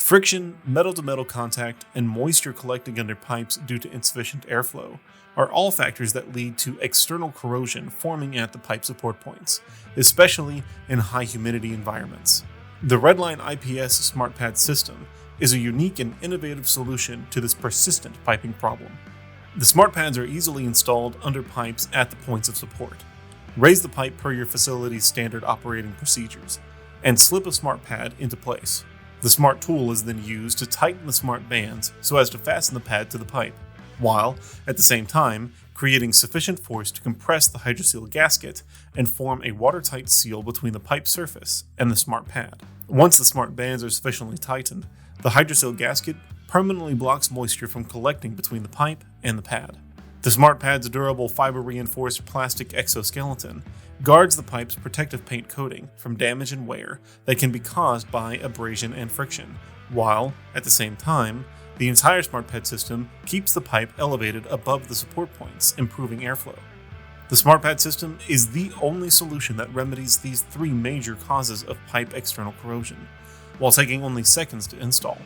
Friction, metal-to-metal contact, and moisture collecting under pipes due to insufficient airflow are all factors that lead to external corrosion forming at the pipe support points, especially in high-humidity environments. The RedLineIPS SmartPad System is a unique and innovative solution to this persistent piping problem. The SmartPads are easily installed under pipes at the points of support. Raise the pipe per your facility's standard operating procedures, and slip a SmartPad into place. The SmartTool is then used to tighten the SmartBands so as to fasten the pad to the pipe, while, at the same time, creating sufficient force to compress the Hydroseal gasket and form a watertight seal between the pipe surface and the SmartPad. Once the SmartBands are sufficiently tightened, the Hydroseal gasket permanently blocks moisture from collecting between the pipe and the pad. The SmartPad's durable fiber-reinforced plastic exoskeleton guards the pipe's protective paint coating from damage and wear that can be caused by abrasion and friction, while, at the same time, the entire SmartPad system keeps the pipe elevated above the support points, improving airflow. The SmartPad system is the only solution that remedies these three major causes of pipe external corrosion, while taking only seconds to install.